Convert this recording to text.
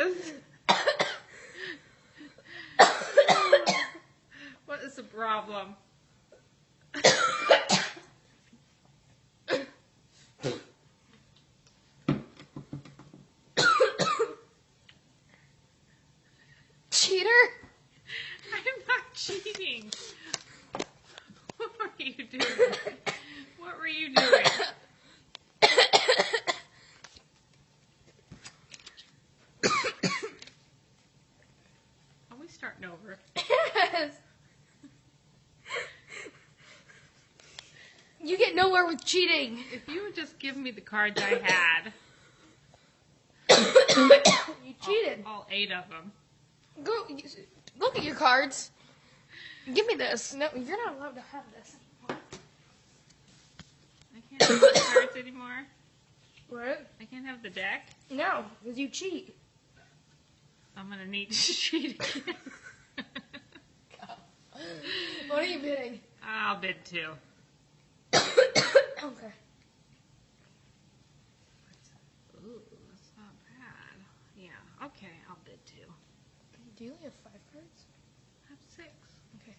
is. What is the problem? Cheater? I'm not cheating. What were you doing? What were you doing? Are we starting over? Yes. You get nowhere with cheating. If you would just give me the cards I had. You cheated. All 8 of them. Go look at your cards. Give me this. No, you're not allowed to have this anymore. I can't have the cards anymore. What? I can't have the deck. No, because you cheat. I'm gonna need to cheat again. What are you bidding? I'll bid 2. Okay. Ooh, that's not bad. Yeah, okay, I'll bid 2. Do you only have 5 cards? I have 6. Okay.